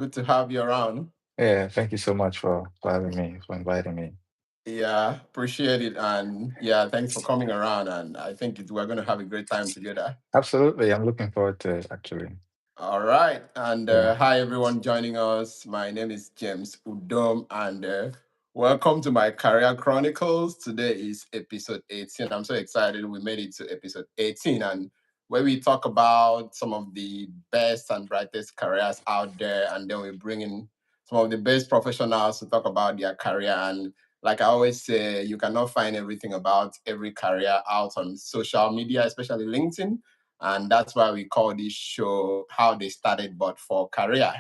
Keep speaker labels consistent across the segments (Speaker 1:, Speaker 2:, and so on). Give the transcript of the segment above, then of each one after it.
Speaker 1: Good to have you around.
Speaker 2: Yeah, thank you so much for having me, for inviting me.
Speaker 1: Yeah, appreciate it. And yeah, thanks for coming around. And I think we're going to have a great time together.
Speaker 2: Absolutely, I'm looking forward to it, actually.
Speaker 1: All right. And
Speaker 2: Yeah,
Speaker 1: hi, everyone joining us. My name is James Udom, and welcome to my Career Chronicles. Today is episode 18. I'm so excited we made it to episode 18, and where we talk about some of the best and brightest careers out there, and then we bring in some of the best professionals to talk about their career. And like I always say, you cannot find everything about every career out on social media, especially LinkedIn, and that's why we call this show How They Started But for Career.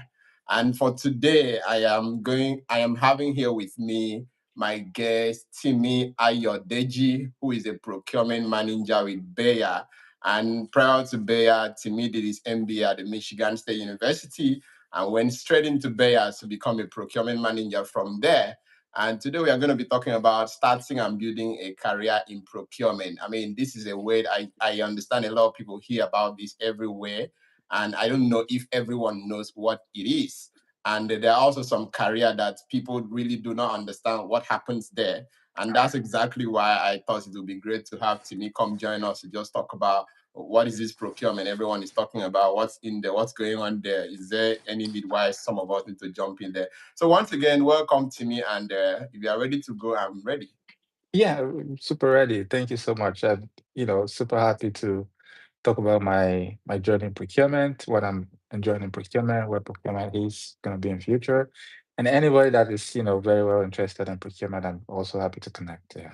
Speaker 1: And for today, I am having here with me my guest Timi Ayodeji, who is a procurement manager with Bayer. And prior to Bayer, Timi did his MBA at the Michigan State University and went straight into Bayer to become a procurement manager from there. And today we are going to be talking about starting and building a career in procurement. I mean, this is a word I understand a lot of people hear about this everywhere. And I don't know if everyone knows what it is. And there are also some career that people really do not understand what happens there. And that's exactly why I thought it would be great to have Timmy come join us to just talk about what is this procurement everyone is talking about, what's in there, what's going on there. Is there any need why some of us need to jump in there? So once again, welcome to me. And if you are ready to go, I'm ready.
Speaker 2: yeah, super ready. Thank you so much. I'm, super happy to talk about my journey in procurement, what I'm enjoying in procurement, where procurement is going to be in future, and anybody that is, very well interested in procurement. I'm also happy to connect. Yeah,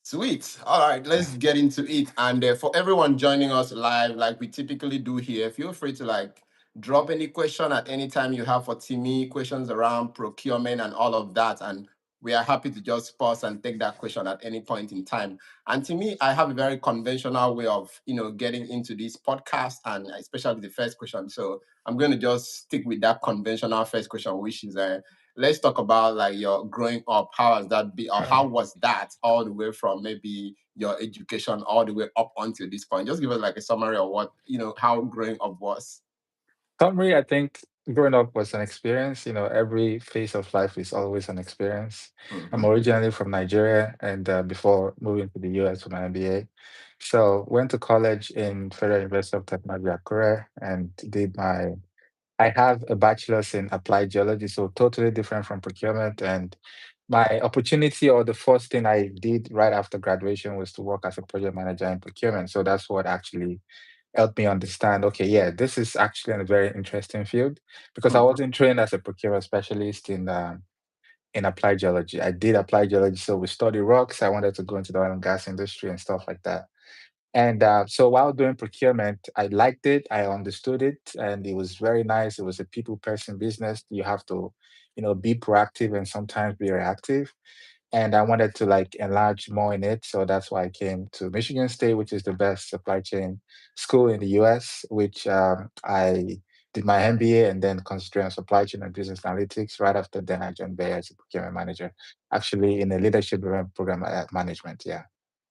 Speaker 1: Sweet. All right,
Speaker 2: yeah.
Speaker 1: let's get into it. And for everyone joining us live, like we typically do here, feel free to like drop any question at any time you have for Timmy, questions around procurement and all of that. And we are happy to just pause and take that question at any point in time. And to me, I have a very conventional way of, getting into this podcast and especially the first question. So I'm going to just stick with that conventional first question, which is let's talk about like your growing up. How has that been, or how was that all the way from maybe your education all the way up until this point? Just give us like a summary of what how growing up was.
Speaker 2: Summary, I think growing up was an experience. Every phase of life is always an experience. I'm
Speaker 1: Mm-hmm.
Speaker 2: originally from Nigeria, and before moving to the US for my MBA. So went to college in Federal University of Technology, Akure, and did my. I have a bachelor's in applied geology, so totally different from procurement. And my opportunity, or the first thing I did right after graduation, was to work as a project manager in procurement. So that's what actually helped me understand, okay, yeah, this is actually a very interesting field, because I
Speaker 1: Mm-hmm.
Speaker 2: wasn't trained as a procurement specialist in applied geology. I did applied geology, so we study rocks. I wanted to go into the oil and gas industry and stuff like that. And so while doing procurement, I liked it, I understood it, and it was very nice. It was a people person business. You have to, be proactive and sometimes be reactive, and I wanted to like enlarge more in it. So that's why I came to Michigan State, which is the best supply chain school in the US, which I did my MBA and then concentrated on supply chain and business analytics. Right after then, I joined Bayer as a procurement manager, actually in a leadership development program at management. Yeah.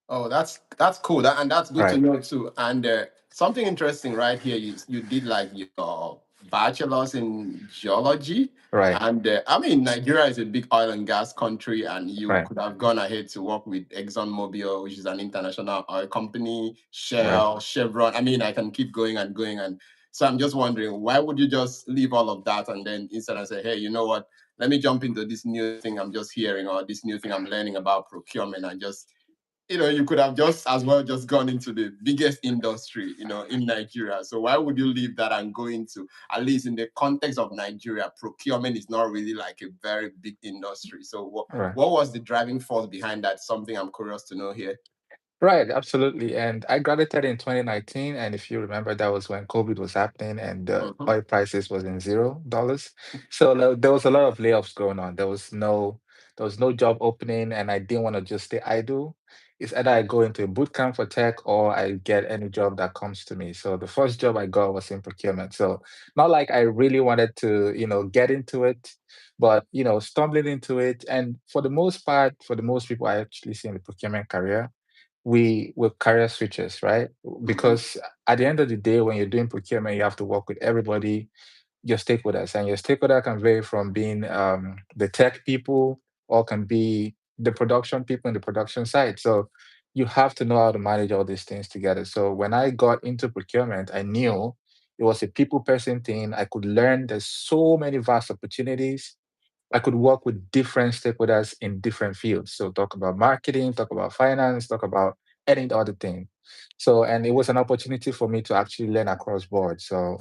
Speaker 1: Oh, that's cool. And that's good to
Speaker 2: Right.
Speaker 1: know too. And something interesting right here. You did like your bachelor's in geology,
Speaker 2: Right.
Speaker 1: and I mean Nigeria is a big oil and gas country, and you
Speaker 2: Right.
Speaker 1: could have gone ahead to work with ExxonMobil, which is an international oil company,
Speaker 2: Right.
Speaker 1: Shell, Chevron. I mean, I can keep going and going. And so I'm just wondering, why would you just leave all of that and then instead of say, hey, you know what? Let me jump into this new thing I'm just hearing or this new thing I'm learning about procurement and just you could have just as well just gone into the biggest industry, in Nigeria. So why would you leave that and go into, at least in the context of Nigeria, procurement is not really like a very big industry. So what
Speaker 2: Right.
Speaker 1: what was the driving force behind that? Something I'm curious to know here.
Speaker 2: Right, absolutely. And I graduated in 2019, and if you remember, that was when COVID was happening and the
Speaker 1: Mm-hmm.
Speaker 2: oil prices was in $0. So there was a lot of layoffs going on. There was no job opening, and I didn't want to just stay idle. It's either I go into a boot camp for tech or I get any job that comes to me. So the first job I got was in procurement. So not like I really wanted to, get into it, but stumbling into it. And for the most part, for the most people I actually see in the procurement career, we were career switches, right?
Speaker 1: Mm-hmm.
Speaker 2: Because at the end of the day, when you're doing procurement, you have to work with everybody. your stakeholders, and your stakeholder can vary from being the tech people, or can be the production people in the production side. So you have to know how to manage all these things together. So when I got into procurement, I knew it was a people person thing. I could learn there's so many vast opportunities. I could work with different stakeholders in different fields. So talk about marketing, talk about finance, talk about any other thing. So, and it was an opportunity for me to actually learn across board. So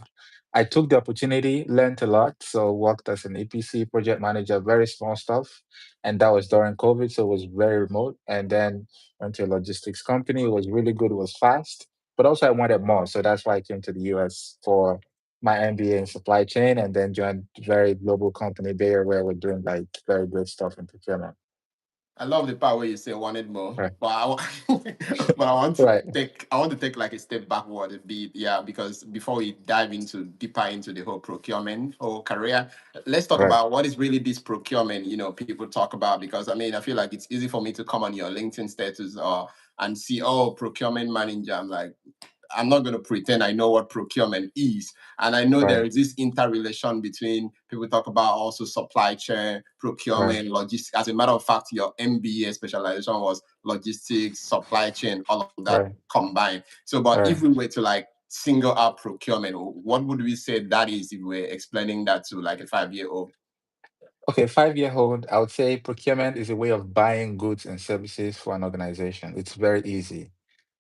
Speaker 2: I took the opportunity, learned a lot. So worked as an EPC project manager, very small stuff. And that was during COVID. So it was very remote. And then went to a logistics company. It was really good. It was fast, but also I wanted more. So that's why I came to the US for my MBA in supply chain, and then joined a very global company, Bayer, where we're doing like very good stuff in procurement.
Speaker 1: I love the part where you say wanted more,
Speaker 2: Right.
Speaker 1: but but I want to
Speaker 2: Right.
Speaker 1: take like a step backward a bit, yeah, because before we dive into deeper into the whole procurement whole career, let's talk
Speaker 2: Right.
Speaker 1: about what is really this procurement. People talk about, because I mean I feel like it's easy for me to come on your LinkedIn status or and see, oh, procurement manager. I'm like, I'm not going to pretend I know what procurement is. And I know there
Speaker 2: Right.
Speaker 1: is this interrelation between, people talk about also supply chain,
Speaker 2: Right.
Speaker 1: procurement, logistics. As a matter of fact, your MBA specialization was logistics, supply chain, all of that
Speaker 2: Right.
Speaker 1: combined. So, but if
Speaker 2: Right.
Speaker 1: we were to like single out procurement, what would we say that is if we're explaining that to like a 5-year old?
Speaker 2: Okay, 5-year old, I would say procurement is a way of buying goods and services for an organization. It's very easy.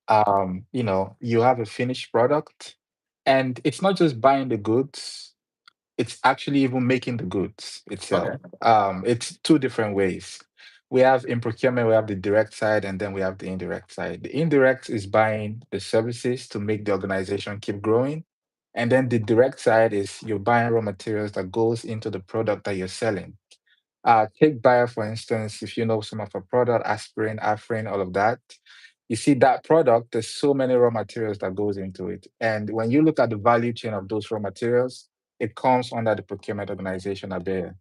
Speaker 2: You have a finished product, and it's not just buying the goods, it's actually even making the goods itself.
Speaker 1: Okay.
Speaker 2: It's two different ways. We have in procurement, we have the direct side, and then we have the indirect side. The indirect is buying the services to make the organization keep growing. And then the direct side is you're buying raw materials that goes into the product that you're selling. Take Bayer, for instance, if you know some of our product, aspirin, Afrin, all of that, you see that product, there's so many raw materials that goes into it. And when you look at the value chain of those raw materials, it comes under the procurement organization at Bayer.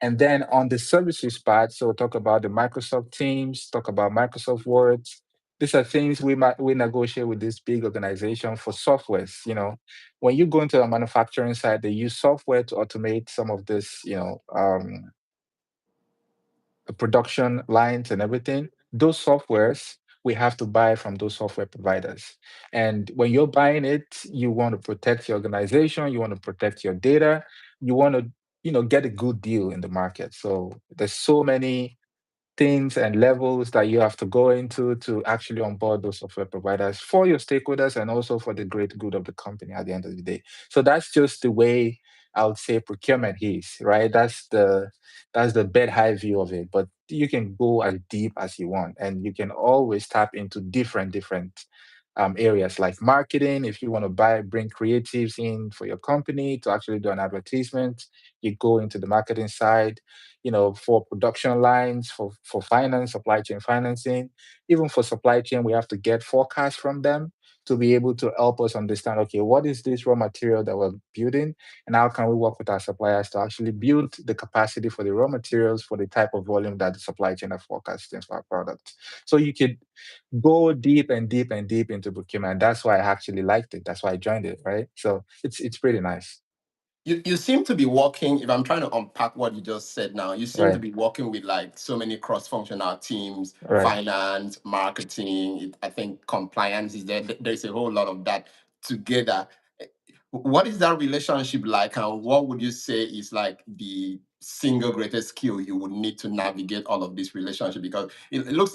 Speaker 2: And then on the services part, so talk about the Microsoft Teams, talk about Microsoft Words. These are things we negotiate with this big organization for softwares. When you go into a manufacturing side, they use software to automate some of this, production lines and everything, those softwares we have to buy from those software providers. And when you're buying it, you want to protect your organization, you want to protect your data, you want to, get a good deal in the market. So there's so many things and levels that you have to go into to actually onboard those software providers for your stakeholders and also for the great good of the company at the end of the day. So that's just the way I would say procurement is, right? That's the bed high view of it. But you can go as deep as you want, and you can always tap into different areas like marketing. If you want to bring creatives in for your company to actually do an advertisement, you go into the marketing side. For production lines, for finance, supply chain financing, even for supply chain, we have to get forecasts from them to be able to help us understand, okay, what is this raw material that we're building, and how can we work with our suppliers to actually build the capacity for the raw materials for the type of volume that the supply chain are forecasting for our product. So you could go deep and deep and deep into procurement. That's why I actually liked it. That's why I joined it, right? So it's pretty nice.
Speaker 1: You seem to be working, if I'm trying to unpack what you just said now, you seem to
Speaker 2: Right,
Speaker 1: be working with like so many cross-functional teams,
Speaker 2: right.
Speaker 1: finance, marketing, I think compliance is there. There's a whole lot of that together. What is that relationship like, and what would you say is like the single greatest skill you would need to navigate all of this relationship? Because it looks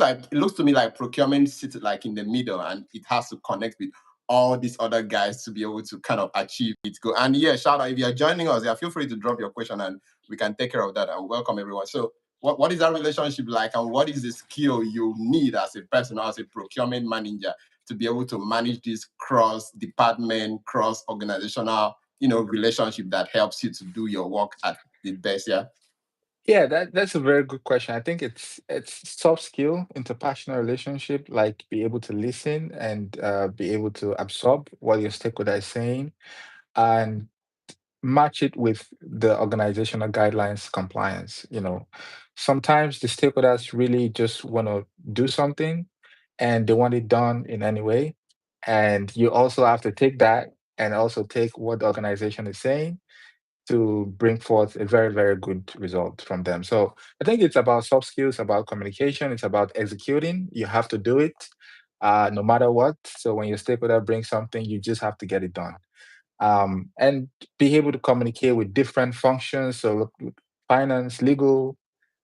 Speaker 1: to me like procurement sits like in the middle, and it has to connect with all these other guys to be able to kind of achieve its goal. And yeah, shout out if you're joining us, yeah, feel free to drop your question and we can take care of that, and welcome everyone. So what is that relationship like, and what is the skill you need as a person or as a procurement manager to be able to manage this cross department, cross organizational, relationship that helps you to do your work at the best? Yeah.
Speaker 2: Yeah, that's a very good question. I think it's soft skill, interpersonal relationship, like be able to listen and be able to absorb what your stakeholder is saying and match it with the organizational guidelines compliance. Sometimes the stakeholders really just want to do something and they want it done in any way. And you also have to take that and also take what the organization is saying to bring forth a very, very good result from them. So I think it's about soft skills, about communication, it's about executing. You have to do it no matter what. So when your stakeholder brings something, you just have to get it done. And be able to communicate with different functions. So finance, legal,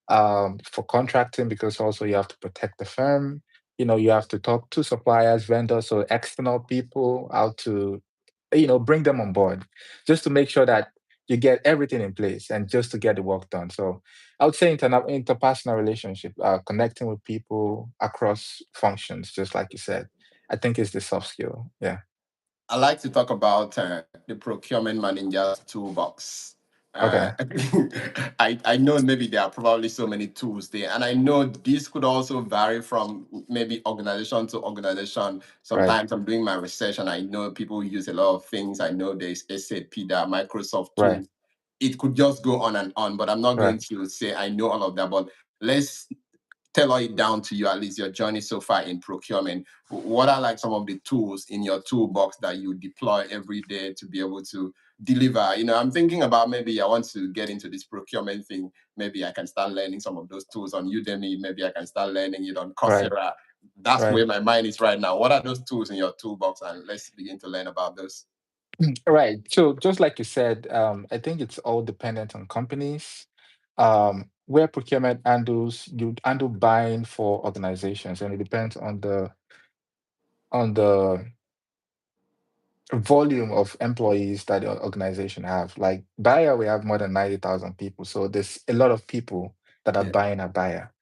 Speaker 2: for contracting, because also you have to protect the firm. You have to talk to suppliers, vendors, so external people, how to, bring them on board, just to make sure that you get everything in place and just to get the work done. So I would say interpersonal relationship, connecting with people across functions, just like you said, I think is the soft skill. Yeah.
Speaker 1: I like to talk about the procurement manager's toolbox. Uh,
Speaker 2: Okay.
Speaker 1: I know maybe there are probably so many tools there, and I know this could also vary from maybe organization to organization.
Speaker 2: Right.
Speaker 1: Sometimes I'm doing my research, and I know people use a lot of things. I know there's SAP, there are Microsoft
Speaker 2: Right.
Speaker 1: tools. It could just go on and on, but I'm not
Speaker 2: Right.
Speaker 1: going to say I know all of that. But let's tailor it down to you, at least your journey so far in procurement. What are like some of the tools in your toolbox that you deploy every day to be able to deliver? I'm thinking about maybe I want to get into this procurement thing. Maybe I can start learning some of those tools on Udemy. Maybe I can start learning it on
Speaker 2: Right.
Speaker 1: Coursera. That's
Speaker 2: Right.
Speaker 1: where my mind is right now. What are those tools in your toolbox? And let's begin to learn about those.
Speaker 2: Right. So just like you said, I think it's all dependent on companies. Where procurement handles you handle buying for organizations, and it depends on the volume of employees that the organization have. Like Bayer, we have more than 90,000 people. So there's a lot of people that are
Speaker 1: Yeah.
Speaker 2: buying a Bayer.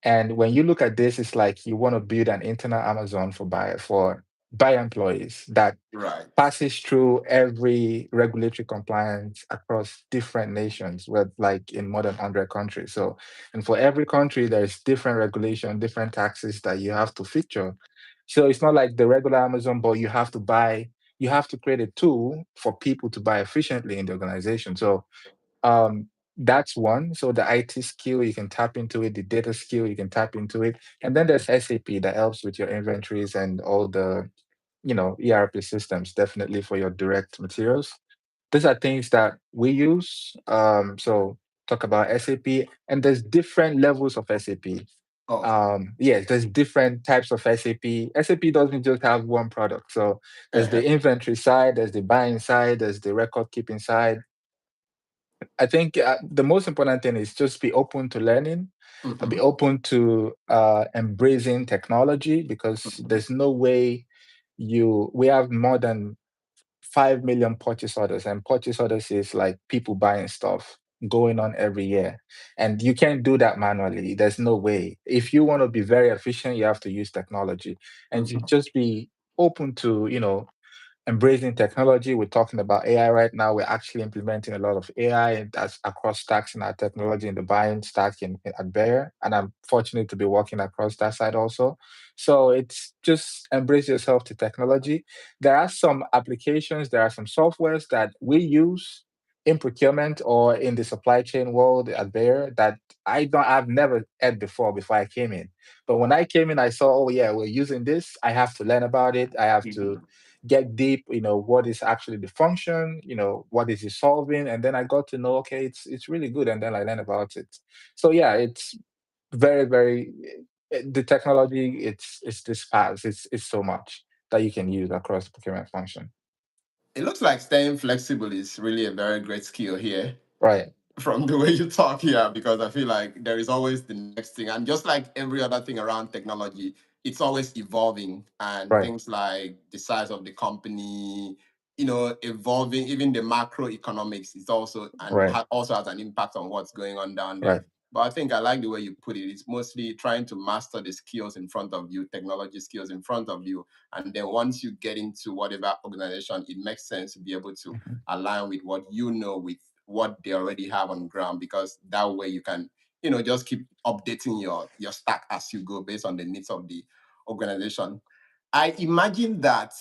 Speaker 2: And when you look at this, it's like you want to build an internal Amazon for buyer employees that
Speaker 1: Right.
Speaker 2: passes through every regulatory compliance across different nations, with like in more than 100 countries. So, and for every country, there's different regulation, different taxes that you have to feature. So it's not like the regular Amazon, but you have to create a tool for people to buy efficiently in the organization. So um, that's one. So the IT skill, you can tap into it, the data skill, you can tap into it. And then there's SAP that helps with your inventories and all the ERP systems, definitely for your direct materials. These are things that we use. So talk about SAP, and there's different levels of SAP.
Speaker 1: Oh.
Speaker 2: Yes, there's different types of SAP. SAP doesn't just have one product. So there's
Speaker 1: Uh-huh.
Speaker 2: the inventory side, there's the buying side, there's the record keeping side. I think the most important thing is just be open to learning, be
Speaker 1: Mm-hmm.
Speaker 2: open to embracing technology, because
Speaker 1: Mm-hmm.
Speaker 2: there's no way we have more than 5 million purchase orders, and purchase orders is like people buying stuff going on every year. And you can't do that manually. There's no way. If you want to be very efficient, you have to use technology, and you
Speaker 1: Mm-hmm.
Speaker 2: just be open to, embracing technology. We're talking about AI right now. We're actually implementing a lot of AI that's across stacks in our technology in the buying stack at Bayer. And I'm fortunate to be working across that side also. So it's just embrace yourself to technology. There are some applications, there are some softwares that we use in procurement or in the supply chain world at Bayer that I've never had before I came in. But when I came in, I saw, oh yeah, we're using this. I have to learn about it. I have to
Speaker 1: Mm-hmm.
Speaker 2: get deep, what is actually the function, what is it solving, and then I got to know, okay, it's really good, and then I learned about it. So yeah, it's very, very the technology, it's this fast, it's so much that you can use across the procurement function.
Speaker 1: It looks like staying flexible is really a very great skill here
Speaker 2: Right.
Speaker 1: from the way you talk here, because I feel like there is always the next thing. And just like every other thing around technology, it's always evolving. And
Speaker 2: Right.
Speaker 1: things like the size of the company, evolving, even the macroeconomics is also and
Speaker 2: Right.
Speaker 1: also has an impact on what's going on down there.
Speaker 2: Right.
Speaker 1: But I think I like the way you put it. It's mostly trying to master the skills in front of you, technology skills in front of you. And then once you get into whatever organization, it makes sense to be able to
Speaker 2: Mhm.
Speaker 1: align with what you know with what they already have on ground, because that way you can just keep updating your stack as you go based on the needs of the organization. I imagine that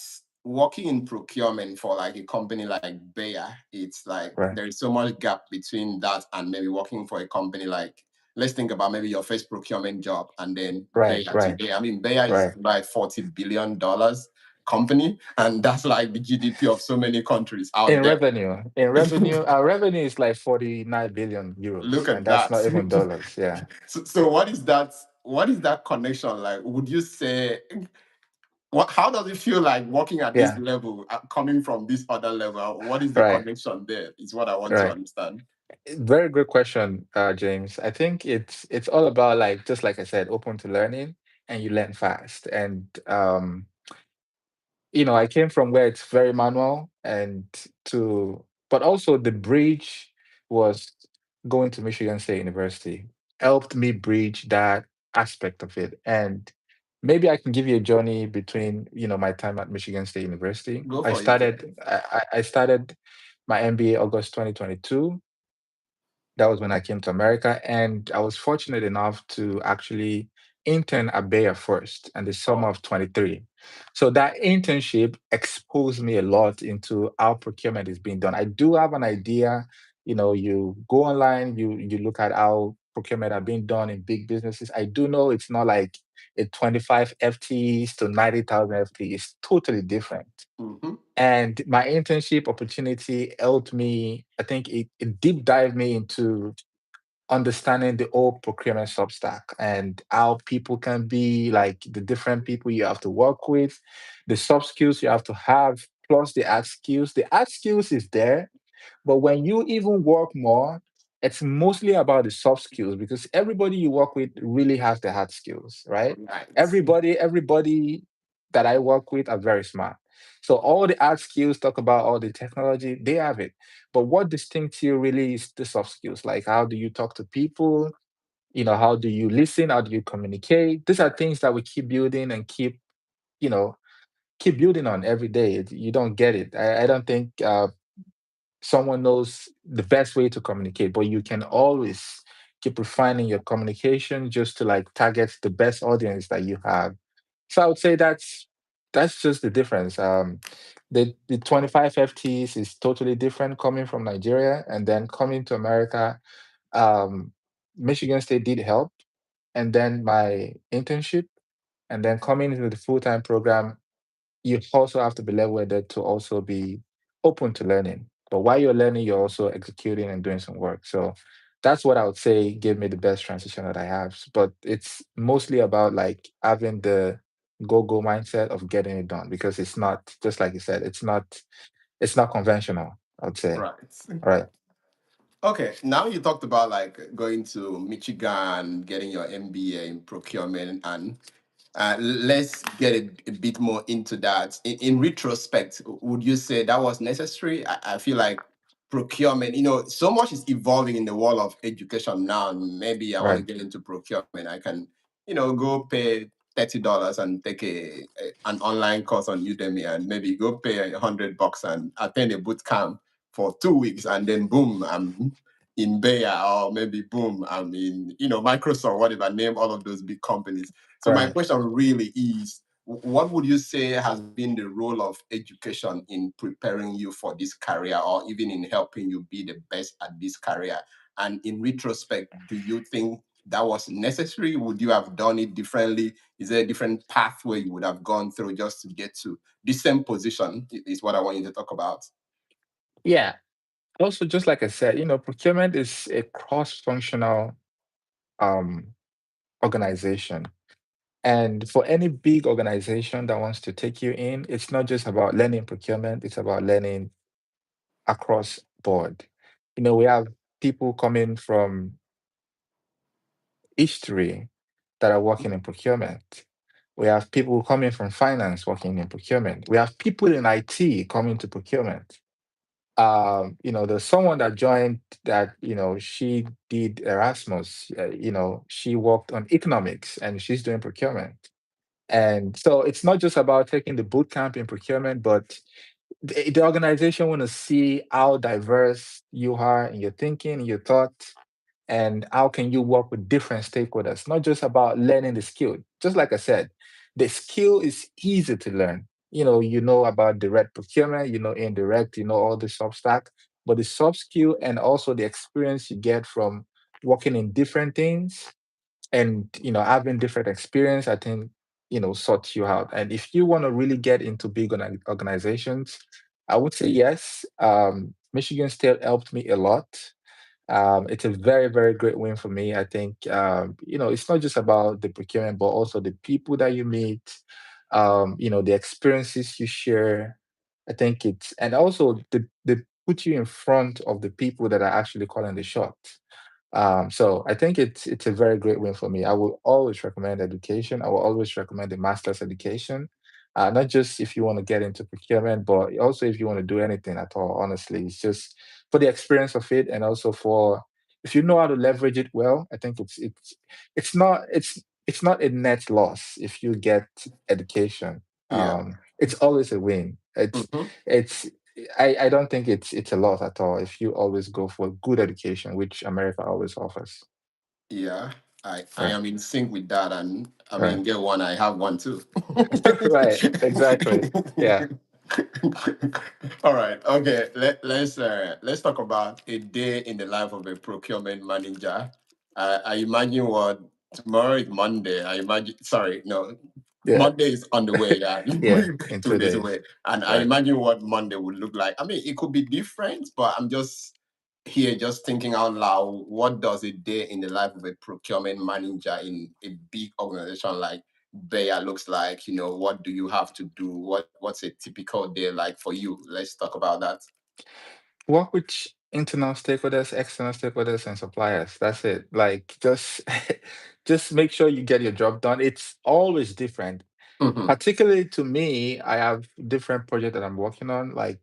Speaker 1: working in procurement for like a company like Bayer, it's like
Speaker 2: Right.
Speaker 1: there is so much gap between that and maybe working for a company like, let's think about maybe your first procurement job and then
Speaker 2: Right.
Speaker 1: Bayer
Speaker 2: Right.
Speaker 1: today. I mean, Bayer is
Speaker 2: Right.
Speaker 1: like $40 billion. company, and that's like the GDP of so many countries out
Speaker 2: In
Speaker 1: there.
Speaker 2: revenue, our revenue is like 49 billion euros,
Speaker 1: Look
Speaker 2: and
Speaker 1: at
Speaker 2: that's
Speaker 1: that.
Speaker 2: not even dollars. Yeah,
Speaker 1: So what is that? What is that connection like? Would you say? What? How does it feel like working at this
Speaker 2: yeah,
Speaker 1: level, coming from this other level? What is the
Speaker 2: right,
Speaker 1: connection there? Is what I want to
Speaker 2: right.
Speaker 1: understand.
Speaker 2: Very good question, James. I think it's all about, like, just like I said, open to learning, and you learn fast. And I came from where it's very manual, but also the bridge was going to Michigan State University helped me bridge that aspect of it. And maybe I can give you a journey between, my time at Michigan State University.
Speaker 1: Go
Speaker 2: I
Speaker 1: for it.
Speaker 2: started I started my MBA August 2022. That was when I came to America, and I was fortunate enough to actually intern at Bayer first in the summer
Speaker 1: Oh,
Speaker 2: of 23. So that internship exposed me a lot into how procurement is being done. I do have an idea. You go online, you look at how procurement are being done in big businesses. I do know it's not like a 25 FTEs to 90,000 FTEs. It's totally different.
Speaker 1: mm-hmm.
Speaker 2: And my internship opportunity helped me, I think it deep dived me into understanding the whole procurement substack and how people can be, like, the different people you have to work with, the soft skills you have to have, plus the hard skills. The hard skills is there, but when you even work more, it's mostly about the soft skills, because everybody you work with really has the hard skills, right?
Speaker 1: Right.
Speaker 2: Everybody that I work with are very smart. So all the hard skills, talk about all the technology, they have it. But what distincts you really is the soft skills. Like, how do you talk to people? How do you listen? How do you communicate? These are things that we keep building and you know, keep building on every day. You don't get it. I don't think someone knows the best way to communicate, but you can always keep refining your communication just to, like, target the best audience that you have. So I would say that's just the difference. The 25 FTs is totally different coming from Nigeria and then coming to America. Um, Michigan State did help, and then my internship, and then coming into the full-time program, you also have to be level-headed to also be open to learning. But while you're learning, you're also executing and doing some work. So that's what I would say gave me the best transition that I have. But it's mostly about, like, having the go-go mindset of getting it done, because it's not, just like you said, it's not conventional, I would say.
Speaker 1: Right.
Speaker 2: All right.
Speaker 1: Okay, now you talked about like going to Michigan, getting your MBA in procurement, and let's get a bit more into that. In retrospect, would you say that was necessary? I feel like procurement, so much is evolving in the world of education now. Maybe I want to
Speaker 2: Right.
Speaker 1: get into procurement. I can, go pay $30 and take an online course on Udemy, and maybe go pay $100 and attend a boot camp for 2 weeks, and then boom, I'm in Bayer, or maybe boom, I'm in, Microsoft, whatever, name all of those big companies. So my
Speaker 2: Right.
Speaker 1: question really is, what would you say has been the role of education in preparing you for this career, or even in helping you be the best at this career? And in retrospect, do you think that was necessary? Would you have done it differently? Is there a different pathway you would have gone through just to get to the same position? Is what I want you to talk about.
Speaker 2: Yeah. Also, just like I said, procurement is a cross-functional um, organization. And for any big organization that wants to take you in, it's not just about learning procurement, it's about learning across board. We have people coming from history that are working in procurement. We have people coming from finance working in procurement. We have people in IT coming to procurement. There's someone that joined that, she did Erasmus, she worked on economics and she's doing procurement. And so it's not just about taking the boot camp in procurement, but the organization want to see how diverse you are in your thinking, in your thought, and how can you work with different stakeholders. Not just about learning the skill. Just like I said, the skill is easy to learn. You know about direct procurement, indirect, all the soft stack, but the soft skill and also the experience you get from working in different things and having different experience, I think sort you out. And if you want to really get into big organizations, I would say yes. Michigan State helped me a lot. It's a very, very great win for me. I think, it's not just about the procurement, but also the people that you meet, the experiences you share. I think and also they put you in front of the people that are actually calling the shots. So I think it's a very great win for me. I will always recommend education. I will always recommend the master's education, not just if you want to get into procurement, but also if you want to do anything at all. Honestly, it's just for the experience of it, and also for if you know how to leverage it well. I think it's not a net loss if you get education.
Speaker 1: Yeah.
Speaker 2: It's always a win.
Speaker 1: Hmm.
Speaker 2: It's I don't think it's a loss at all if you always go for good education, which America always offers.
Speaker 1: Yeah. I
Speaker 2: Right,
Speaker 1: am in sync with that. And I
Speaker 2: right,
Speaker 1: mean, get one, I have one too.
Speaker 2: right. Exactly. Yeah,
Speaker 1: All right. Okay. Let's talk about a day in the life of a procurement manager. I imagine what tomorrow is Monday. I imagine. Sorry, no.
Speaker 2: yeah,
Speaker 1: Monday is on the way. Yeah,
Speaker 2: yeah. In
Speaker 1: 2 days
Speaker 2: 2 days.
Speaker 1: away. And I
Speaker 2: Right.
Speaker 1: imagine what Monday would look like. I mean, it could be different, but I'm just here, just thinking out loud. What does a day in the life of a procurement manager in a big organization like Bayer looks like? What do you have to do? What's a typical day like for you? Let's talk about that.
Speaker 2: Work with internal stakeholders, external stakeholders, and suppliers. That's it. Like just make sure you get your job done. It's always different.
Speaker 1: Hmm.
Speaker 2: Particularly to me, I have different projects that I'm working on, like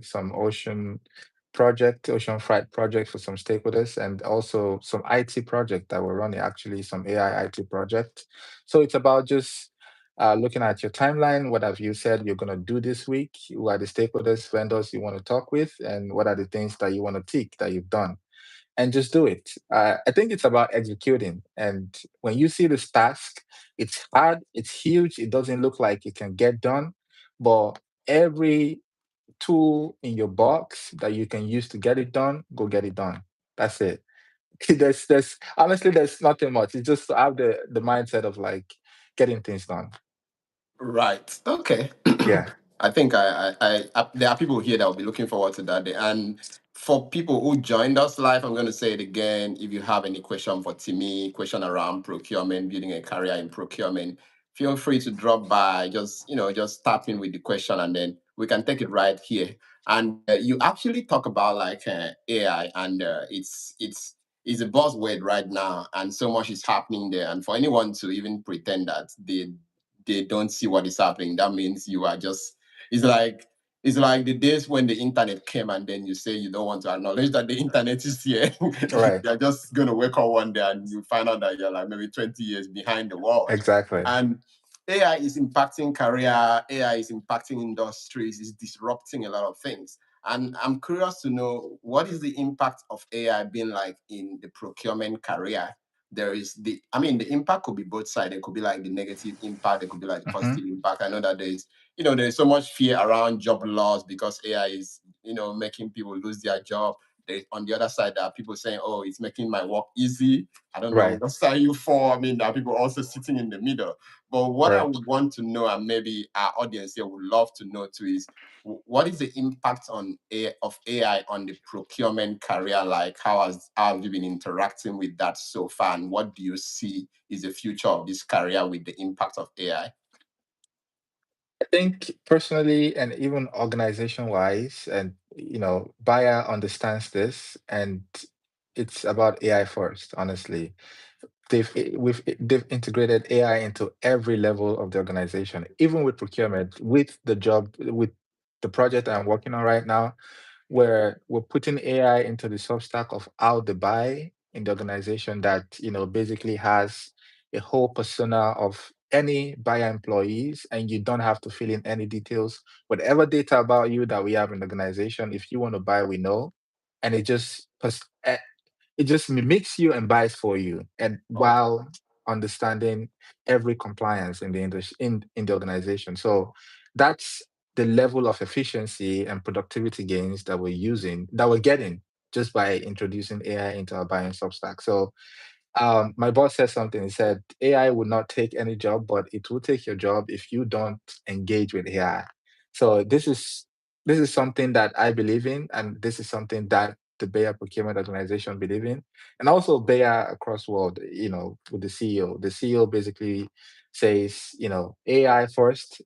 Speaker 2: some ocean freight project for some stakeholders, and also some IT project that we're running. Actually, some AI IT project. So it's about just looking at your timeline. What have you said you're going to do this week? Who are the stakeholders, vendors you want to talk with, and what are the things that you want to tick that you've done? And just do it. I think it's about executing. And when you see this task, it's hard, it's huge, it doesn't look like it can get done, but every tool in your box that you can use to get it done, go get it done. That's it. There's honestly there's nothing much. It's just to have the mindset of like getting things done.
Speaker 1: Right. Okay.
Speaker 2: Yeah.
Speaker 1: I think there are people here that will be looking forward to that day. And for people who joined us live, I'm going to say it again. If you have any question for Timi, question around procurement, building a career in procurement, feel free to drop by. Just tap in with the question, and then we can take it right here. And you actually talk about like AI, and it's a buzzword right now, and so much is happening there. And for anyone to even pretend that they don't see what is happening, that means you are just it's like it's like the days when the internet came and then you say you don't want to acknowledge that the internet is here.
Speaker 2: Right.
Speaker 1: You're just gonna wake up one day and you find out that you're like maybe 20 years behind the world.
Speaker 2: Exactly.
Speaker 1: And AI is impacting career, AI is impacting industries, is disrupting a lot of things. And I'm curious to know, what is the impact of AI being like in the procurement career? I mean, the impact could be both sides. It could be like the negative impact, it could be like the
Speaker 2: Hmm.
Speaker 1: positive impact. I know that there's so much fear around job loss because AI is, making people lose their job. On the other side, there are people saying, oh, it's making my work easy. I don't know
Speaker 2: Right.
Speaker 1: what side you for. I mean, there are people also sitting in the middle. But what I
Speaker 2: Right.
Speaker 1: would want to know, and maybe our audience here would love to know too, is what is the impact of AI on the procurement career? Like, how have you been interacting with that so far, and what do you see is the future of this career with the impact of AI?
Speaker 2: I think personally and even organization wise, and Bayer understands this, and it's about AI first, honestly. They've integrated AI into every level of the organization, even with procurement, with the project I'm working on right now, where we're putting AI into the substack of how they buy in the organization that, basically has a whole persona of any buyer employees, and you don't have to fill in any details. Whatever data about you that we have in the organization, if you want to buy, we know. And it just mimics you and buys for you, and
Speaker 1: Oh,
Speaker 2: while understanding every compliance in the industry in the organization. So that's the level of efficiency and productivity gains that we're getting just by introducing AI into our buying substack. So My boss said something. He said AI will not take any job, but it will take your job if you don't engage with AI. So this is something that I believe in, and this is something that the Bayer Procurement Organization believe in, and also Bayer across world. With the CEO, the CEO basically says, AI first.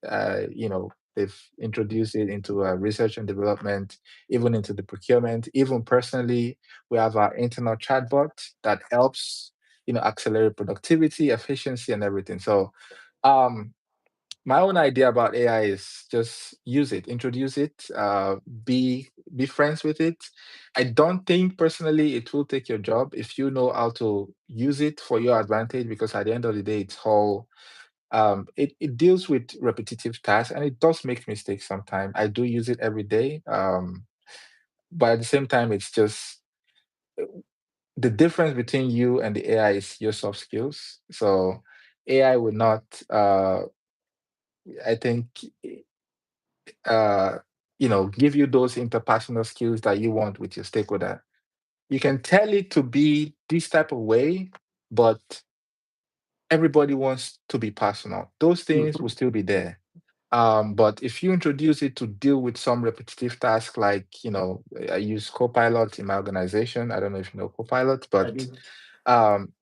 Speaker 2: They've introduced it into research and development, even into the procurement. Even personally, we have our internal chatbot that helps accelerate productivity, efficiency, and everything. So, um, my own idea about AI is just use it, introduce it, be friends with it. I don't think personally it will take your job if you know how to use it for your advantage, because at the end of the day, it deals with repetitive tasks and it does make mistakes sometimes. I do use it every day. But at the same time, it's just the difference between you and the AI is your soft skills. So AI would not, I think, uh, give you those interpersonal skills that you want with your stakeholder. You can tell it to be this type of way, but everybody wants to be personal. Those things will
Speaker 1: Mhm.
Speaker 2: still be there. But if you introduce it to deal with some repetitive tasks, like, I use Copilot in my organization. I don't know if you know Copilot,
Speaker 1: I
Speaker 2: but
Speaker 1: do.
Speaker 2: um,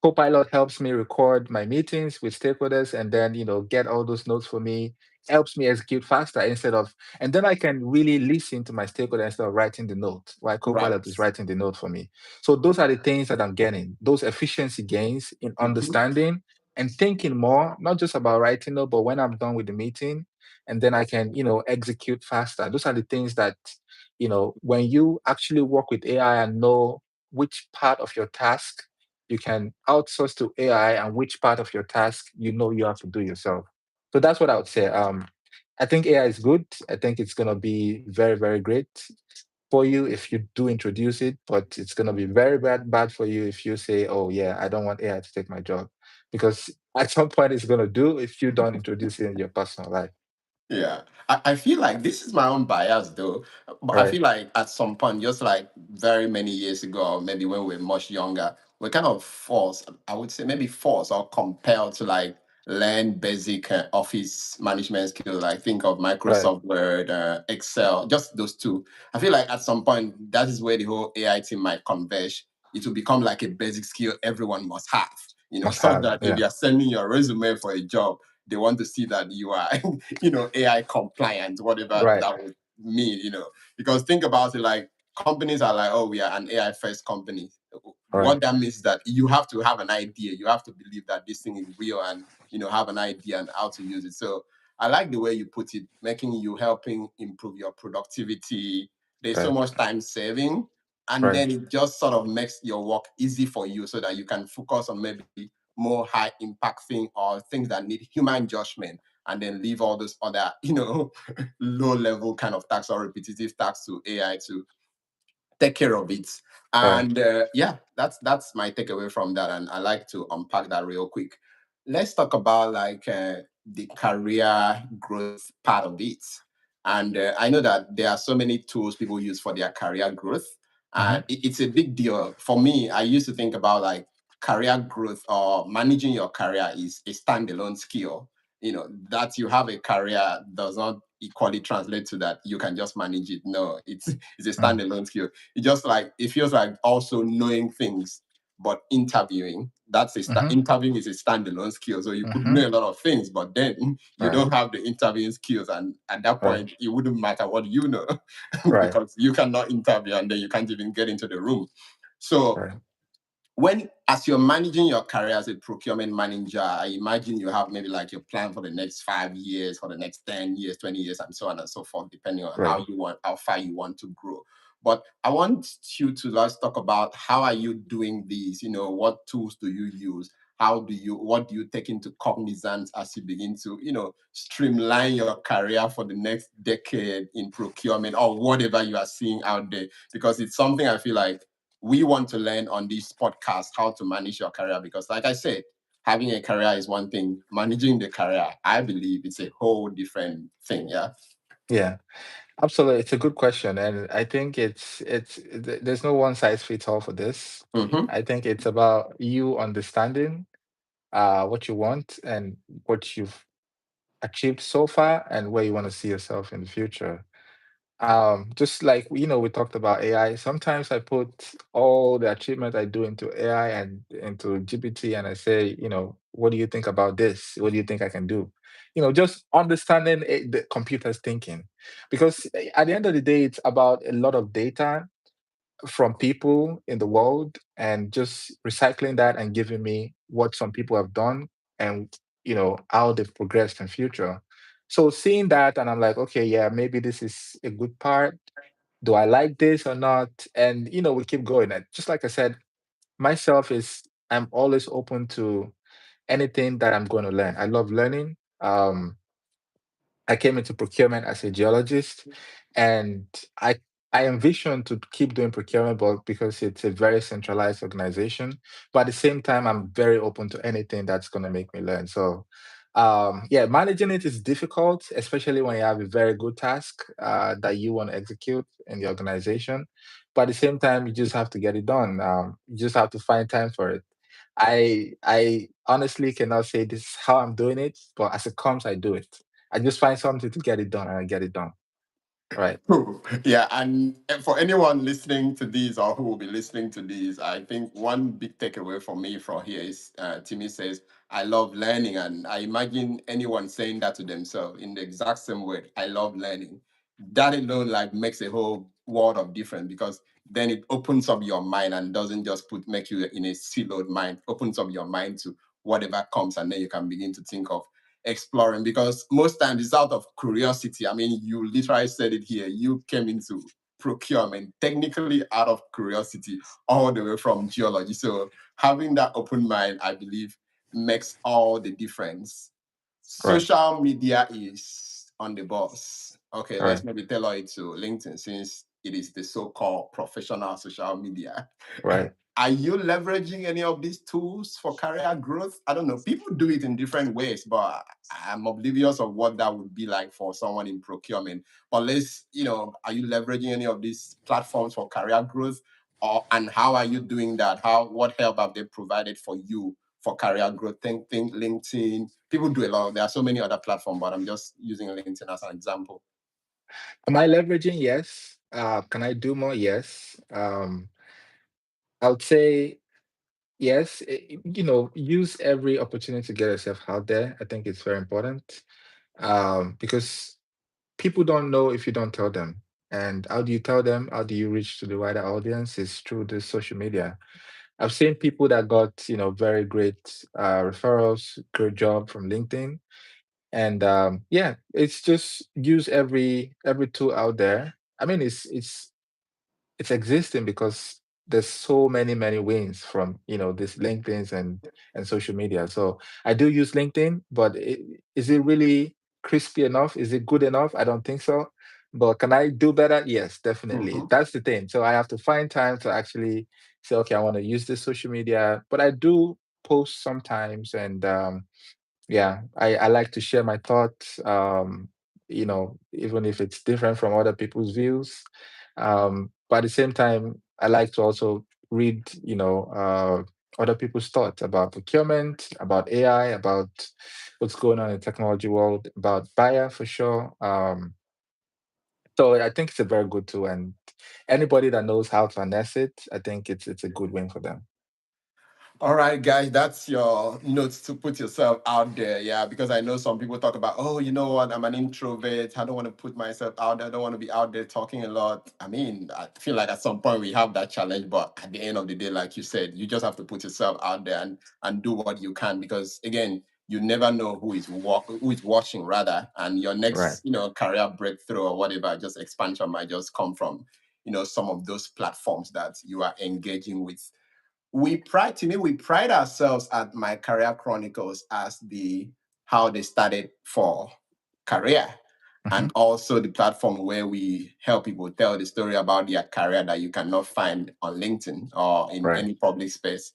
Speaker 2: Copilot helps me record my meetings with stakeholders and then, get all those notes for me, helps me execute faster and then I can really listen to my stakeholder instead of writing the note while Copilot
Speaker 1: Right.
Speaker 2: is writing the note for me. So those are the things that I'm getting, those efficiency gains in
Speaker 1: Mhm.
Speaker 2: understanding and thinking more, not just about writing note, but when I'm done with the meeting, and then I can, execute faster. Those are the things that, when you actually work with AI and know which part of your task you can outsource to AI and which part of your task you have to do yourself. So that's what I would say. I think AI is good. I think it's going to be very, very great for you if you do introduce it, but it's going to be very bad for you if you say, oh, yeah, I don't want AI to take my job. Because at some point, it's going to do if you don't introduce it in your personal life.
Speaker 1: Yeah, I feel like this is my own bias though, but I
Speaker 2: Right,
Speaker 1: feel like at some point, just like very many years ago, or maybe when we were much younger, we're kind of forced, I would say maybe forced or compelled to like learn basic office management skills. Like think of
Speaker 2: right,
Speaker 1: Microsoft Word, Excel, just those two. I feel like at some point, that is where the whole AI team might converge. It will become like a basic skill everyone must have,
Speaker 2: must
Speaker 1: such
Speaker 2: have.
Speaker 1: that if
Speaker 2: Yeah,
Speaker 1: you're sending your resume for a job, they want to see that you are AI compliant, whatever
Speaker 2: right,
Speaker 1: that would mean. Because think about it, like companies are like, oh, we are an AI first company.
Speaker 2: right,
Speaker 1: What that means is that you have to have an idea, you have to believe that this thing is real, and have an idea and how to use it. So I like the way you put it, making you helping improve your productivity. There's so
Speaker 2: right,
Speaker 1: much time saving, and
Speaker 2: right,
Speaker 1: then it just sort of makes your work easy for you so that you can focus on maybe more high impact thing or things that need human judgment, and then leave all those other low level kind of tasks or repetitive tasks to AI to take care of it.
Speaker 2: right.
Speaker 1: And yeah, that's my takeaway from that, and I like to unpack that real quick. Let's talk about like the career growth part of it. And I know that there are so many tools people use for their career growth.
Speaker 2: Hmm.
Speaker 1: It's a big deal for me. I used to think about like career growth or managing your career is a standalone skill. That you have a career does not equally translate to that you can just manage it. No, it's a standalone skill. It just like it feels like also knowing things, but interviewing.
Speaker 2: Hmm.
Speaker 1: Interviewing is a standalone skill. So you could
Speaker 2: Hmm.
Speaker 1: know a lot of things, but then you
Speaker 2: Right,
Speaker 1: don't have the interviewing skills, and at that
Speaker 2: right,
Speaker 1: point it wouldn't matter what you know
Speaker 2: right,
Speaker 1: because you cannot interview, and then you can't even get into the room. So
Speaker 2: right,
Speaker 1: when as you're managing your career as a procurement manager, I imagine you have maybe like your plan for the next 5 years, for the next 10 years, 20 years, and so on and so forth, depending on
Speaker 2: right.
Speaker 1: how far you want to grow. But I want you to let's talk about how are you doing these? What tools do you use? What do you take into cognizance as you begin to, streamline your career for the next decade in procurement or whatever you are seeing out there? Because it's something I feel like we want to learn on this podcast how to manage your career, because like I said, having a career is one thing, managing the career, I believe it's a whole different thing. Yeah.
Speaker 2: Yeah. Absolutely, it's a good question, and I think there's no one size fits all for this.
Speaker 1: Mm-hmm.
Speaker 2: I think it's about you understanding what you want and what you've achieved so far and where you want to see yourself in the future. Just like we talked about AI. Sometimes I put all the achievement I do into AI and into GPT, and I say, what do you think about this? What do you think I can do? Just understanding the computer's thinking, because at the end of the day, it's about a lot of data from people in the world and just recycling that and giving me what some people have done and how they've progressed in future. So seeing that, and I'm like, okay, yeah, maybe this is a good part. Do I like this or not? And we keep going. And just like I said, myself is I'm always open to anything that I'm going to learn. I love learning. I came into procurement as a geologist, and I I envision to keep doing procurement, but because it's a very centralized organization. But at the same time, I'm very open to anything that's going to make me learn. So, yeah, managing it is difficult, especially when you have a very good task that you want to execute in the organization. But at the same time, you just have to get it done. You just have to find time for it. I honestly cannot say this is how I'm doing it, but as it comes, I do it. I just find something to get it done, and I get it done. Right.
Speaker 1: Cool. Yeah, and for anyone listening to these or who will be listening to these, I think one big takeaway for me from here is Timi says, I love learning. And I imagine anyone saying that to themselves in the exact same way, I love learning. That alone like makes a whole world of difference because then it opens up your mind and doesn't just make you in a siloed mind, opens up your mind to whatever comes, and then you can begin to think of exploring because most times it's out of curiosity. I mean, you literally said it here. You came into procurement technically out of curiosity all the way from geology. So having that open mind, I believe, makes all the difference.
Speaker 2: Right.
Speaker 1: Social media is on the bus. Okay, let's
Speaker 2: Right.
Speaker 1: maybe tailor it to LinkedIn since it is the so-called professional social media.
Speaker 2: Right.
Speaker 1: Are you leveraging any of these tools for career growth? I don't know. People do it in different ways, but I'm oblivious of what that would be like for someone in procurement. But are you leveraging any of these platforms for career growth? And how are you doing that? What help have they provided for you for career growth? Think LinkedIn. People do a lot. There are so many other platforms, but I'm just using LinkedIn as an example.
Speaker 2: Am I leveraging? Yes. Can I do more? Yes. I would say yes. Use every opportunity to get yourself out there. I think it's very important because people don't know if you don't tell them. And how do you tell them? How do you reach to the wider audience? Is through the social media. I've seen people that got, very great referrals, great job from LinkedIn. And yeah, it's just use every tool out there. I mean, it's existing because there's so many wins from this LinkedIn's and social media. So I do use LinkedIn, but is it really crispy enough? Is it good enough? I don't think so. But can I do better? Yes, definitely.
Speaker 1: Mhm.
Speaker 2: That's the thing. So I have to find time to actually say, okay, I want to use this social media, but I do post sometimes, and yeah, I like to share my thoughts, even if it's different from other people's views. But at the same time, I like to also read, other people's thoughts about procurement, about AI, about what's going on in the technology world, about Bayer for sure. So I think it's a very good tool, and anybody that knows how to harness it, I think it's a good win for them.
Speaker 1: All right, guys, that's your notes to put yourself out there. Yeah, because I know some people talk about, oh, you know what, I'm an introvert. I don't want to put myself out there. I don't want to be out there talking a lot. I mean, I feel like at some point we have that challenge, but at the end of the day, like you said, you just have to put yourself out there and do what you can because again, you never know who is watching rather, and your
Speaker 2: Right.
Speaker 1: next, career breakthrough or whatever, just expansion might just come from, some of those platforms that you are engaging with. We pride ourselves at My Career Chronicles as the how they started for career
Speaker 2: Hmm.
Speaker 1: and also the platform where we help people tell the story about their career that you cannot find on LinkedIn or in
Speaker 2: Right.
Speaker 1: any public space.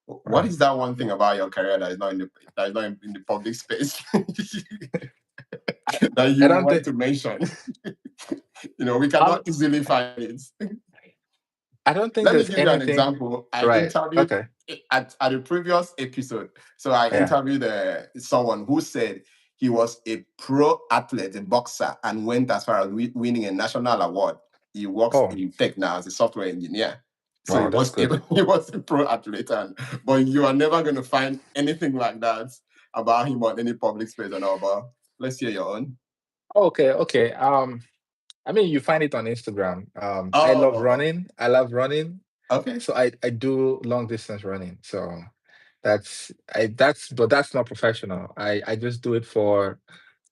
Speaker 1: What
Speaker 2: Right.
Speaker 1: is that one thing about your career that is not in the public space that
Speaker 2: I
Speaker 1: you
Speaker 2: don't
Speaker 1: want
Speaker 2: think
Speaker 1: to mention? We
Speaker 2: Um,
Speaker 1: cannot easily find it.
Speaker 2: I don't think
Speaker 1: Let me
Speaker 2: there's
Speaker 1: give you an
Speaker 2: anything.
Speaker 1: example. I
Speaker 2: Right.
Speaker 1: interviewed
Speaker 2: Okay.
Speaker 1: at a previous episode. So I
Speaker 2: Yeah.
Speaker 1: interviewed someone who said he was a pro athlete, a boxer, and went as far as winning a national award. He works
Speaker 2: Oh,
Speaker 1: in tech now as a software engineer. So he
Speaker 2: wow, that's
Speaker 1: was
Speaker 2: good.
Speaker 1: he was a pro athlete, but you are never going to find anything like that about him on any public space and all. But let's hear your own.
Speaker 2: Okay, okay. I mean, you find it on Instagram. I love
Speaker 1: Oh,
Speaker 2: running. I love running.
Speaker 1: okay.
Speaker 2: So I do long distance running. So but that's not professional. I just do it for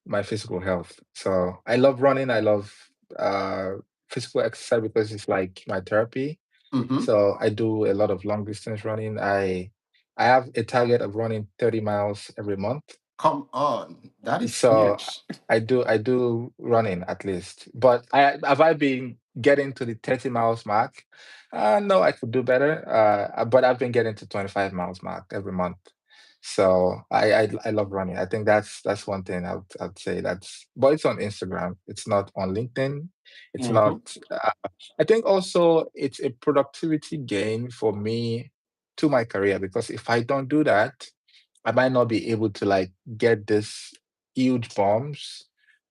Speaker 2: my physical health. So I love running. I love uh physical exercise because it's like my therapy.
Speaker 1: Mm-hmm.
Speaker 2: So I do a lot of long distance running. I have a target of running 30 miles every month.
Speaker 1: Come on, that is
Speaker 2: So
Speaker 1: huge.
Speaker 2: I do running at least. But I been getting to the 30 miles mark? No, I could do better. But I've been getting to 25 miles mark every month. So I love running. I think that's one thing I'd say but it's on Instagram. It's not on LinkedIn. It's not.
Speaker 1: Mm-hmm.
Speaker 2: I think also it's a productivity gain for me to my career because if I don't do that, I might not be able to like get this huge bombs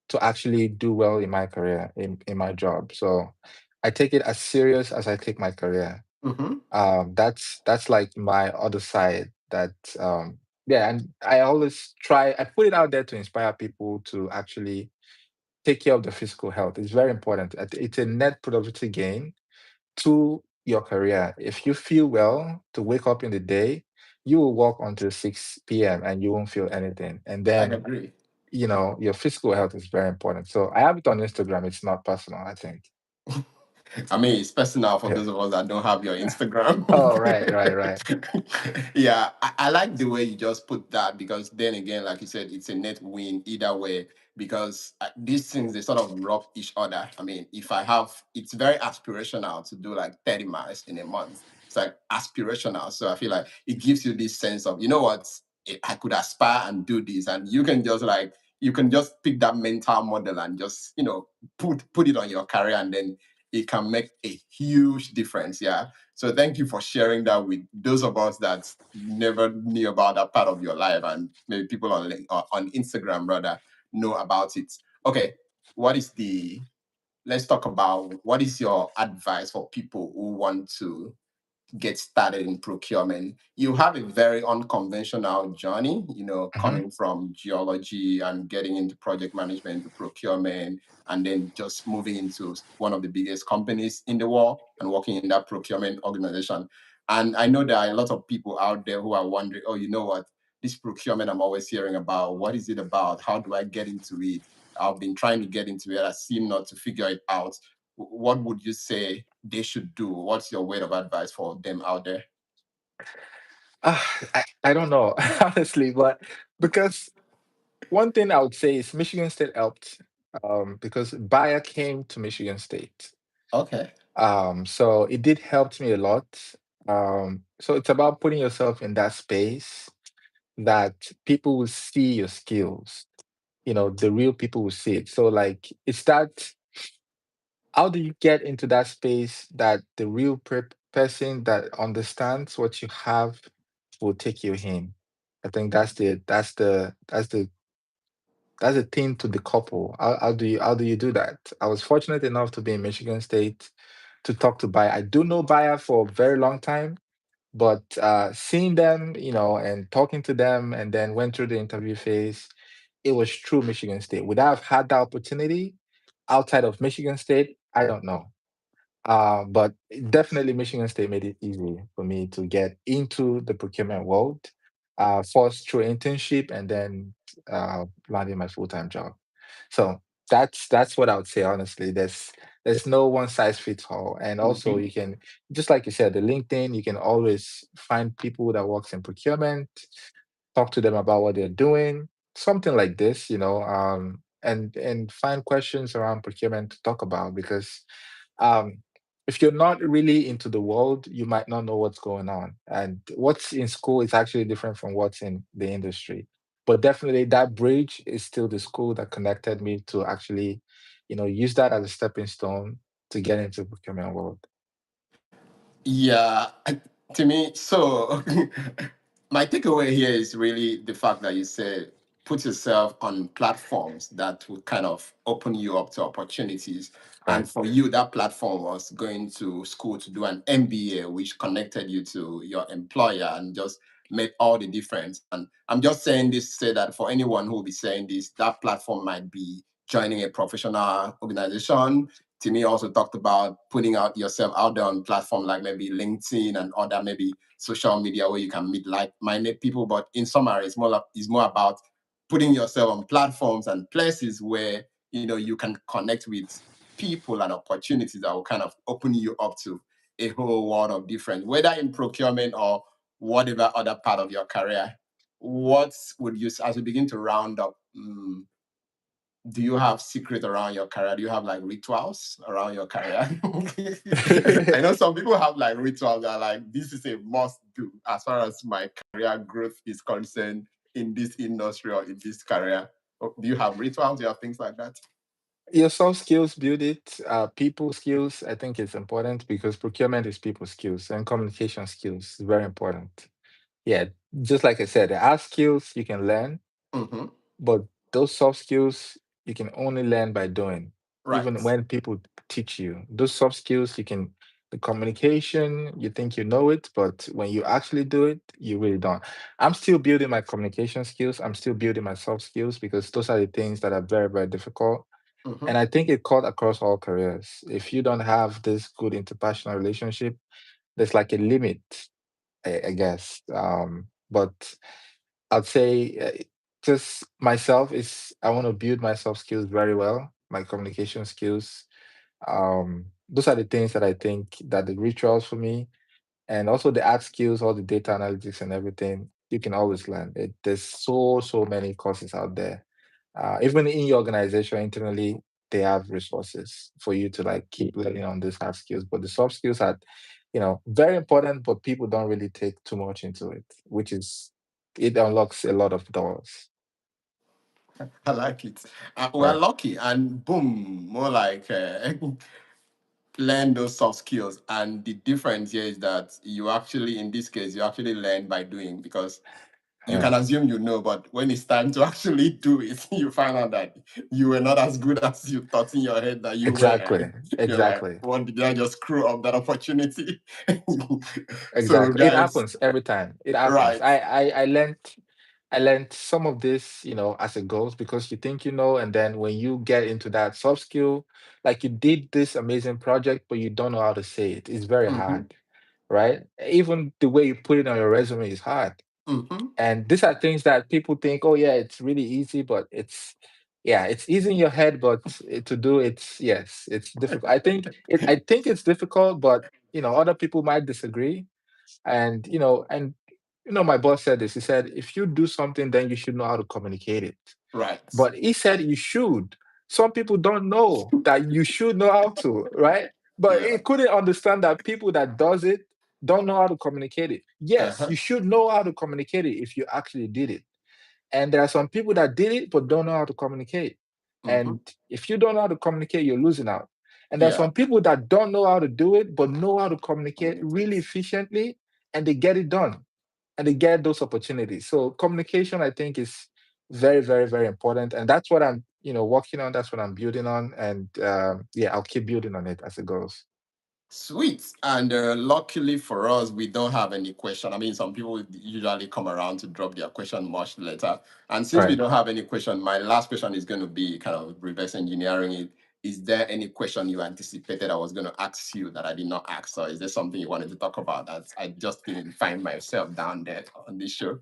Speaker 2: to actually do well in my career, in my job. So I take it as serious as I take my career.
Speaker 1: Mm-hmm.
Speaker 2: That's like my other side that yeah, and I always I put it out there to inspire people to actually take care of their physical health. It's very important. It's a net productivity gain to your career. If you feel well to wake up in the day, you will walk until 6 p.m. and you won't feel anything. And
Speaker 1: I
Speaker 2: then,
Speaker 1: agree.
Speaker 2: your physical health is very important. So I have it on Instagram. It's not personal, I think.
Speaker 1: I mean, it's personal for
Speaker 2: Yeah.
Speaker 1: those of us that don't have your Instagram.
Speaker 2: Oh, right, right, right.
Speaker 1: Yeah, I like the way you just put that because then again, like you said, it's a net win either way because these things they sort of rub each other. I mean, if I have, it's very aspirational to do like 30 miles in a month. It's like aspirational. So I feel like it gives you this sense of, you know what, I could aspire and do this. And you can just pick that mental model and just, put it on your career and then it can make a huge difference. Yeah. So thank you for sharing that with those of us that never knew about that part of your life, and maybe people on Instagram rather know about it. Okay, what is the? Let's talk about what is your advice for people who want to get started in procurement. You have a very unconventional journey,
Speaker 2: Hmm.
Speaker 1: coming from geology and getting into project management to procurement, and then just moving into one of the biggest companies in the world and working in that procurement organization. And I know there are a lot of people out there who are wondering, oh, you know what? This procurement I'm always hearing about, what is it about? How do I get into it? I've been trying to get into it. I seem not to figure it out. What would you say they should do? What's your word of advice for them out there?
Speaker 2: I don't know, honestly, but because one thing I would say is Michigan State helped because Bayer came to Michigan State.
Speaker 1: Okay.
Speaker 2: So it did help me a lot. So it's about putting yourself in that space that people will see your skills. The real people will see it. So like it's that how do you get into that space that the real person that understands what you have will take you in? I think that's the thing to the couple. How do you do that? I was fortunate enough to be in Michigan State to talk to Bayer. I do know Bayer for a very long time, but seeing them, and talking to them, and then went through the interview phase, it was true Michigan State. Would I have had that opportunity outside of Michigan State? I don't know. But definitely Michigan State made it easy for me to get into the procurement world, first through internship and then landing my full-time job. So that's what I would say honestly. There's no one size fits all. And also
Speaker 1: Mhm.
Speaker 2: you can, just like you said, the LinkedIn, you can always find people that works in procurement, talk to them about what they're doing, something like this, and find questions around procurement to talk about because um, if you're not really into the world, you might not know what's going on. And what's in school is actually different from what's in the industry. But definitely that bridge is still the school that connected me to actually use that as a stepping stone to get into procurement world.
Speaker 1: Yeah, to me, so my takeaway here is really the fact that you said put yourself on platforms that will kind of open you up to opportunities.
Speaker 2: Right.
Speaker 1: And for you, that platform was going to school to do an MBA, which connected you to your employer and just made all the difference. And I'm just saying this to say that for anyone who will be saying this, that platform might be joining a professional organization. Timi also talked about putting out yourself out there on platform like maybe LinkedIn and other maybe social media where you can meet like-minded people. But in summary, it's more about putting yourself on platforms and places where you can connect with people and opportunities that will kind of open you up to a whole world of different, whether in procurement or whatever other part of your career. What would you, as we begin to round up, do you have secret around your career? Do you have like rituals around your career? I know some people have like rituals that are like, this is a must do as far as my career growth is concerned in this industry or in this career. Do you have rituals? Do you have things like that?
Speaker 2: Your soft skills build it. People skills, I think it's important because procurement is people skills and communication skills is very important. Yeah, just like I said, there are skills you can learn,
Speaker 1: Mm-hmm.
Speaker 2: but those soft skills you can only learn by doing.
Speaker 1: Right.
Speaker 2: Even when people teach you, those soft skills the communication, you think you know it, but when you actually do it, you really don't. I'm still building my communication skills. I'm still building my soft skills because those are the things that are very, very difficult.
Speaker 1: Mm-hmm.
Speaker 2: And I think it cut across all careers. If you don't have this good interpersonal relationship, there's like a limit, I guess. But I'd say just myself is I want to build my soft skills very well, my communication skills. Those are the things that I think that the rituals for me, and also the art skills, all the data analytics and everything. You can always learn. There's so many courses out there. Even in your organization internally, they have resources for you to like keep learning on these hard skills. But the soft skills are, very important, but people don't really take too much into it, which is it unlocks a lot of doors.
Speaker 1: I like it. We're
Speaker 2: Right.
Speaker 1: lucky, and boom, more like learn those soft skills. And the difference here is that you actually, in this case, you actually learn by doing because you
Speaker 2: Yeah.
Speaker 1: can assume you know, but when it's time to actually do it, you find out that you were not as good as you thought in your head that you were.
Speaker 2: Exactly.
Speaker 1: You're like,
Speaker 2: Exactly.
Speaker 1: what did I just screw up that opportunity? So,
Speaker 2: Exactly. It
Speaker 1: guys,
Speaker 2: happens every time. It happens.
Speaker 1: right.
Speaker 2: I learned some of this, as it goes because you think you know, and then when you get into that soft skill, like you did this amazing project, but you don't know how to say it. It's very
Speaker 1: Mm-hmm.
Speaker 2: hard, right? Even the way you put it on your resume is hard.
Speaker 1: Mm-hmm.
Speaker 2: And these are things that people think, oh yeah, it's really easy, but it's easy in your head, but to do it's yes, it's difficult. I think it's difficult, but other people might disagree. And my boss said this. He said, if you do something, then you should know how to communicate it.
Speaker 1: Right.
Speaker 2: But he said you should. Some people don't know that you should know how to, right? But
Speaker 1: Yeah.
Speaker 2: he couldn't understand that people that does it don't know how to communicate it. Yes,
Speaker 1: Uh-huh.
Speaker 2: you should know how to communicate it if you actually did it. And there are some people that did it but don't know how to communicate.
Speaker 1: Mm-hmm.
Speaker 2: And if you don't know how to communicate, you're losing out. And there are
Speaker 1: Yeah.
Speaker 2: some people that don't know how to do it but know how to communicate really efficiently and they get it done and they get those opportunities. So communication, I think, is very, very, very important. And that's what I'm, working on. That's what I'm building on. And yeah, I'll keep building on it as it goes.
Speaker 1: Sweet. And luckily for us, we don't have any question. I mean, some people usually come around to drop their question much later. And since we
Speaker 2: Right.
Speaker 1: don't have any question, my last question is going to be kind of reverse engineering it. Is there any question you anticipated I was going to ask you that I did not ask? Or is there something you wanted to talk about that I just didn't find myself down there on this show?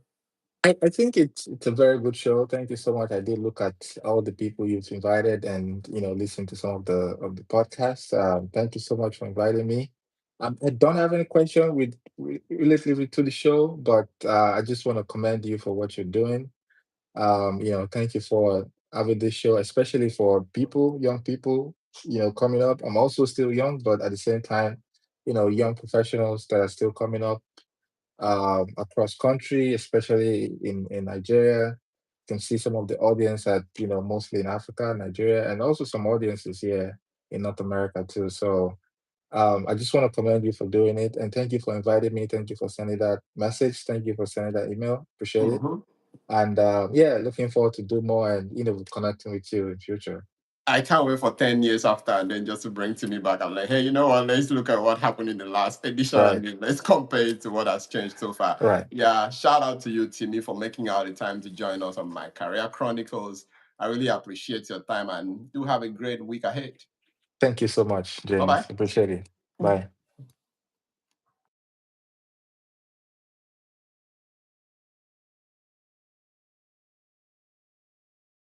Speaker 2: I think it's a very good show. Thank you so much. I did look at all the people you've invited and listen to some of the podcasts. Thank you so much for inviting me. I don't have any question related to the show, but I just want to commend you for what you're doing. Thank you for having this show, especially for people, young people, coming up. I'm also still young, but at the same time, young professionals that are still coming up across country, especially in Nigeria. can see some of the audience that, mostly in Africa, Nigeria, and also some audiences here in North America too. So I just want to commend you for doing it, and thank you for inviting me. Thank you for sending that message. Thank you for sending that email. Appreciate it.
Speaker 1: Mhm.
Speaker 2: And yeah, looking forward to do more and connecting with you in future.
Speaker 1: I can't wait for 10 years after and then just to bring Timi back. I'm like, hey, you know what? Let's look at what happened in the last edition and
Speaker 2: Right,
Speaker 1: then let's compare it to what has changed so far.
Speaker 2: right.
Speaker 1: Yeah, shout out to you, Timi, for making out the time to join us on my Career Chronicles. I really appreciate your time and do have a great week ahead.
Speaker 2: Thank you so much,
Speaker 1: Bye
Speaker 2: James.
Speaker 1: bye.
Speaker 2: Appreciate it. Bye.